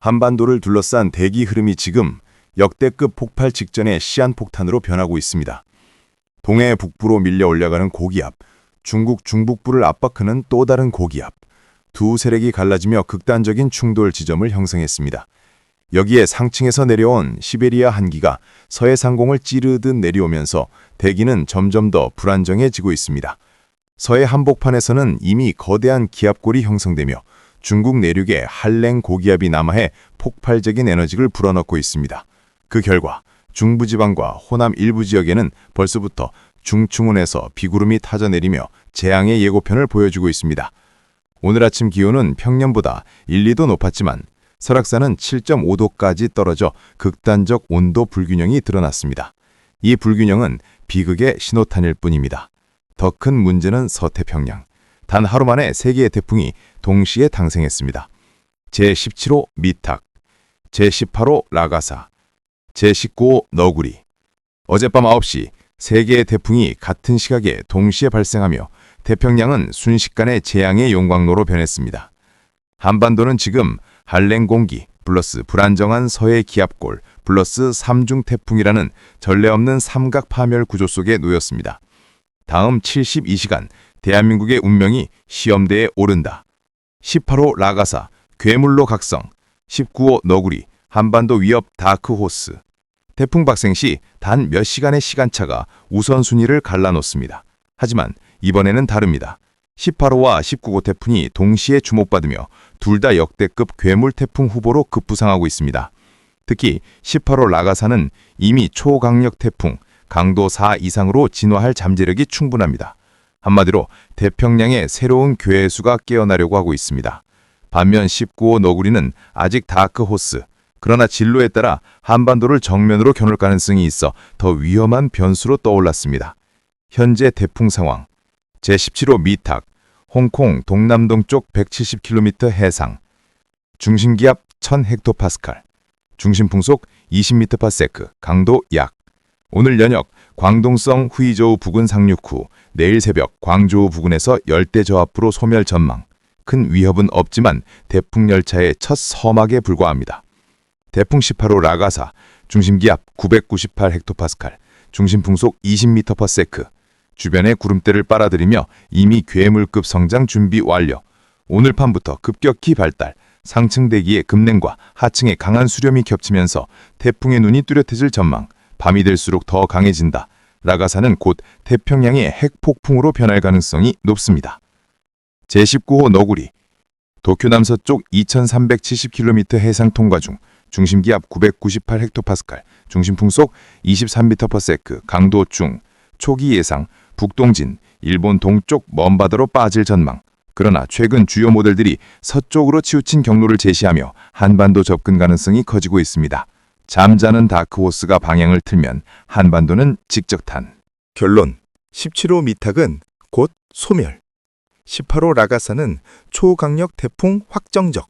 한반도를 둘러싼 대기 흐름이 지금 역대급 폭발 직전의 시한폭탄으로 변하고 있습니다. 동해 북부로 밀려 올라가는 고기압, 중국 중북부를 압박하는 또 다른 고기압, 두 세력이 갈라지며 극단적인 충돌 지점을 형성했습니다. 여기에 상층에서 내려온 시베리아 한기가 서해 상공을 찌르듯 내려오면서 대기는 점점 더 불안정해지고 있습니다. 서해 한복판에서는 이미 거대한 기압골이 형성되며 중국 내륙에 한랭 고기압이 남하해 폭발적인 에너지를 불어넣고 있습니다. 그 결과 중부지방과 호남 일부 지역에는 벌써부터 중충운에서 비구름이 타져내리며 재앙의 예고편을 보여주고 있습니다. 오늘 아침 기온은 평년보다 1, 2도 높았지만 설악산은 7.5도까지 떨어져 극단적 온도 불균형이 드러났습니다. 이 불균형은 비극의 신호탄일 뿐입니다. 더 큰 문제는 서태평양. 단 하루 만에 3개의 태풍이 동시에 당생했습니다. 제17호 미탁, 제18호 라가사, 제19호 너구리. 어젯밤 9시 3개의 태풍이 같은 시각에 동시에 발생하며 태평양은 순식간에 재앙의 용광로로 변했습니다. 한반도는 지금 한랭 공기 플러스 불안정한 서해 기압골 플러스 삼중 태풍이라는 전례 없는 삼각 파멸 구조 속에 놓였습니다. 다음 72시간 대한민국의 운명이 시험대에 오른다. 18호 라가사, 괴물로 각성, 19호 너구리, 한반도 위협 다크호스. 태풍 발생 시 단 몇 시간의 시간차가 우선순위를 갈라놓습니다. 하지만 이번에는 다릅니다. 18호와 19호 태풍이 동시에 주목받으며 둘 다 역대급 괴물 태풍 후보로 급부상하고 있습니다. 특히 18호 라가사는 이미 초강력 태풍, 강도 4 이상으로 진화할 잠재력이 충분합니다. 한마디로 태평양의 새로운 괴수가 깨어나려고 하고 있습니다. 반면 19호 너구리는 아직 다크호스, 그러나 진로에 따라 한반도를 정면으로 겨눌 가능성이 있어 더 위험한 변수로 떠올랐습니다. 현재 태풍 상황. 제17호 미탁, 홍콩 동남동쪽 170km 해상, 중심기압 1000헥토파스칼, 중심풍속 20m/s, 강도 약. 오늘 저녁 광동성 후이저우 부근 상륙 후 내일 새벽 광저우 부근에서 열대저압부로 소멸 전망. 큰 위협은 없지만 태풍 열차의 첫 서막에 불과합니다. 태풍 18호 라가사, 중심기압 998헥토파스칼, 중심풍속 20m/s, 주변의 구름대를 빨아들이며 이미 괴물급 성장 준비 완료. 오늘 밤부터 급격히 발달, 상층 대기의 급냉과 하층의 강한 수렴이 겹치면서 태풍의 눈이 뚜렷해질 전망, 밤이 될수록 더 강해진다. 라가사는 곧 태평양의 핵폭풍으로 변할 가능성이 높습니다. 제19호 너구리, 도쿄 남서쪽 2370km 해상 통과 중, 중심기압 998헥토파스칼, 중심풍속 23m/s, 강도 중, 초기 예상, 북동진, 일본 동쪽 먼 바다로 빠질 전망. 그러나 최근 주요 모델들이 서쪽으로 치우친 경로를 제시하며 한반도 접근 가능성이 커지고 있습니다. 잠자는 다크호스가 방향을 틀면 한반도는 직접탄. 결론, 17호 미탁은 곧 소멸, 18호 라가사는 초강력 태풍 확정적,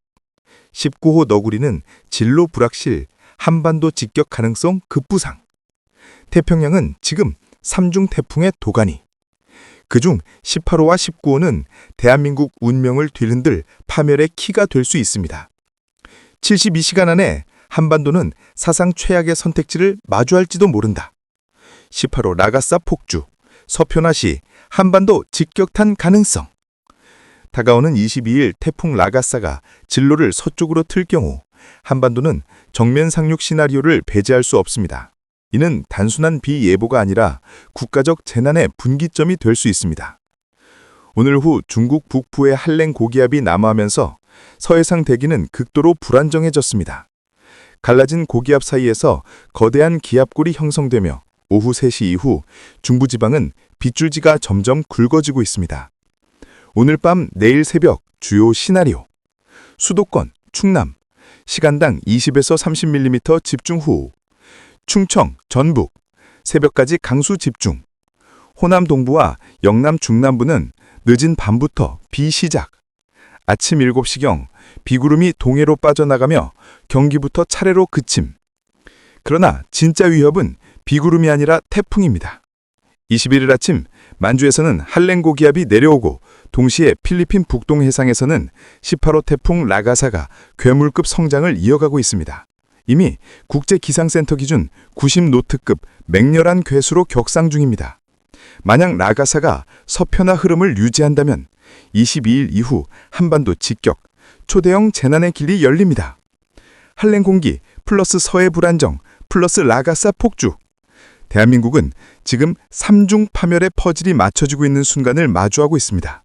19호 너구리는 진로 불확실, 한반도 직격 가능성 급부상. 태평양은 지금 3중 태풍의 도가니. 그중 18호와 19호는 대한민국 운명을 뒤흔들 파멸의 키가 될 수 있습니다. 72시간 안에 한반도는 사상 최악의 선택지를 마주할지도 모른다. 18호 라가사 폭주, 서표나 시, 한반도 직격탄 가능성. 다가오는 22일 태풍 라가사가 진로를 서쪽으로 틀 경우 한반도는 정면 상륙 시나리오를 배제할 수 없습니다. 이는 단순한 비예보가 아니라 국가적 재난의 분기점이 될 수 있습니다. 오늘 후 중국 북부의 한랭 고기압이 남하하면서 서해상 대기는 극도로 불안정해졌습니다. 갈라진 고기압 사이에서 거대한 기압골이 형성되며 오후 3시 이후 중부지방은 빗줄기가 점점 굵어지고 있습니다. 오늘 밤 내일 새벽 주요 시나리오. 수도권, 충남, 시간당 20에서 30mm 집중호우. 충청, 전북, 새벽까지 강수 집중. 호남 동부와 영남 중남부는 늦은 밤부터 비 시작. 아침 7시경 비구름이 동해로 빠져나가며 경기부터 차례로 그침. 그러나 진짜 위협은 비구름이 아니라 태풍입니다. 21일 아침 만주에서는 한랭 고기압이 내려오고 동시에 필리핀 북동 해상에서는 18호 태풍 라가사가 괴물급 성장을 이어가고 있습니다. 이미 국제기상센터 기준 90노트급 맹렬한 괴수로 격상 중입니다. 만약 라가사가 서편화 흐름을 유지한다면 22일 이후 한반도 직격, 초대형 재난의 길이 열립니다. 한랭 공기 플러스 서해 불안정 플러스 라가사 폭주. 대한민국은 지금 3중 파멸의 퍼즐이 맞춰지고 있는 순간을 마주하고 있습니다.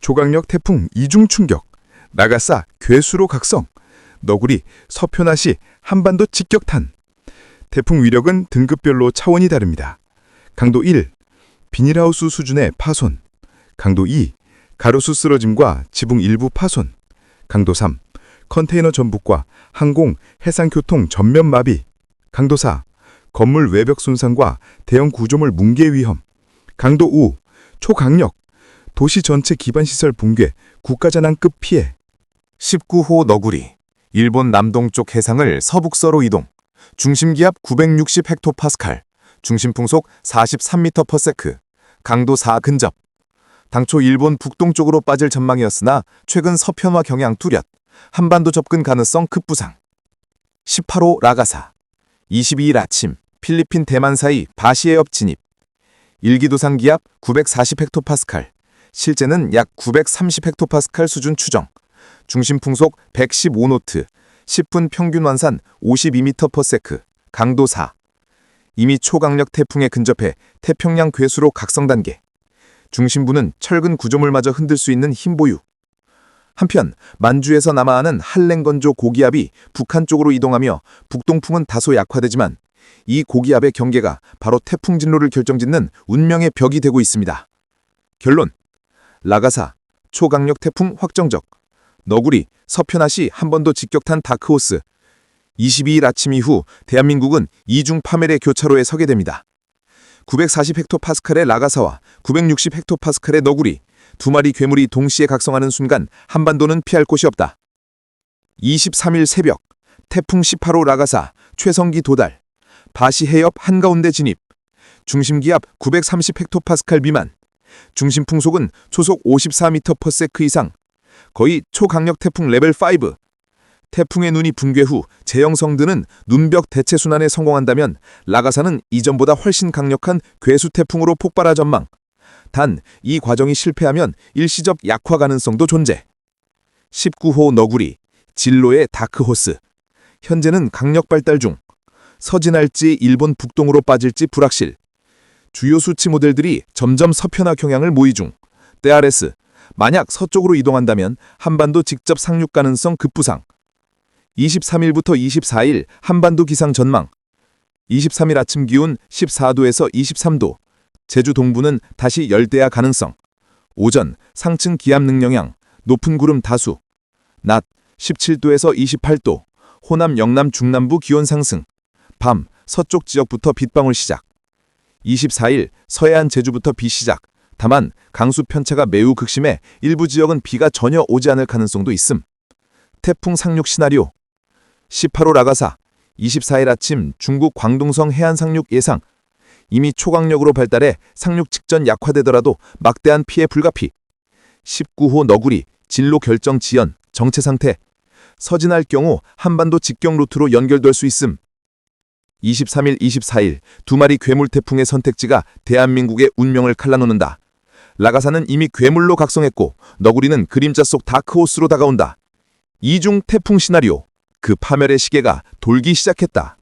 초강력 태풍 2중 충격, 라가사 괴수로 각성, 너구리 서편화시 한반도 직격탄. 태풍 위력은 등급별로 차원이 다릅니다. 강도 1, 비닐하우스 수준의 파손. 강도 2, 가로수 쓰러짐과 지붕 일부 파손. 강도 3, 컨테이너 전북과 항공, 해상교통 전면 마비. 강도 4, 건물 외벽 손상과 대형 구조물 뭉개 위험. 강도 5, 초강력, 도시 전체 기반시설 붕괴, 국가재난급 피해. 19호 너구리, 일본 남동쪽 해상을 서북서로 이동. 중심기압 960헥토파스칼, 중심풍속 43m/s, 강도 4 근접. 당초 일본 북동쪽으로 빠질 전망이었으나 최근 서편화 경향 뚜렷, 한반도 접근 가능성 급부상. 18호 라가사, 22일 아침 필리핀 대만 사이 바시해협 진입. 일기도상 기압 940헥토파스칼, 실제는 약 930헥토파스칼 수준 추정. 중심 풍속 115노트, 10분 평균 완산 52m/s, 강도 4. 이미 초강력 태풍에 근접해 태평양 괴수로 각성 단계. 중심부는 철근 구조물마저 흔들 수 있는 힘 보유. 한편 만주에서 남하하는 한랭 건조 고기압이 북한 쪽으로 이동하며 북동풍은 다소 약화되지만 이 고기압의 경계가 바로 태풍 진로를 결정짓는 운명의 벽이 되고 있습니다. 결론, 라가사, 초강력 태풍 확정적. 너구리, 서편화시 한번도 직격탄 다크호스. 22일 아침 이후 대한민국은 이중 파멸의 교차로에 서게 됩니다. 940헥토파스칼의 라가사와 960헥토파스칼의 너구리, 두 마리 괴물이 동시에 각성하는 순간 한반도는 피할 곳이 없다. 23일 새벽, 태풍 18호 라가사, 최성기 도달. 바시해협 한가운데 진입. 중심기압 930헥토파스칼 미만. 중심 풍속은 초속 54m/s 이상. 거의 초강력 태풍 레벨 5. 태풍의 눈이 붕괴 후 재형성드는 눈벽 대체 순환에 성공한다면 라가사는 이전보다 훨씬 강력한 괴수 태풍으로 폭발할 전망. 단, 이 과정이 실패하면 일시적 약화 가능성도 존재. 19호 너구리, 진로의 다크호스. 현재는 강력 발달 중. 서진할지 일본 북동으로 빠질지 불확실. 주요 수치 모델들이 점점 서편화 경향을 모의 중. DRS, 만약 서쪽으로 이동한다면 한반도 직접 상륙 가능성 급부상. 23일부터 24일 한반도 기상 전망. 23일 아침 기온 14도에서 23도. 제주 동부는 다시 열대야 가능성. 오전 상층 기압 능영향, 높은 구름 다수. 낮 17도에서 28도. 호남 영남 중남부 기온 상승. 밤 서쪽 지역부터 빗방울 시작. 24일 서해안 제주부터 비 시작. 다만 강수 편차가 매우 극심해 일부 지역은 비가 전혀 오지 않을 가능성도 있음. 태풍 상륙 시나리오. 18호 라가사, 24일 아침 중국 광둥성 해안 상륙 예상. 이미 초강력으로 발달해 상륙 직전 약화되더라도 막대한 피해 불가피. 19호 너구리, 진로 결정 지연, 정체 상태. 서진할 경우 한반도 직경 루트로 연결될 수 있음. 23일, 24일 두 마리 괴물 태풍의 선택지가 대한민국의 운명을 갈라놓는다. 라가사는 이미 괴물로 각성했고 너구리는 그림자 속 다크호스로 다가온다. 이중 태풍 시나리오, 그 파멸의 시계가 돌기 시작했다.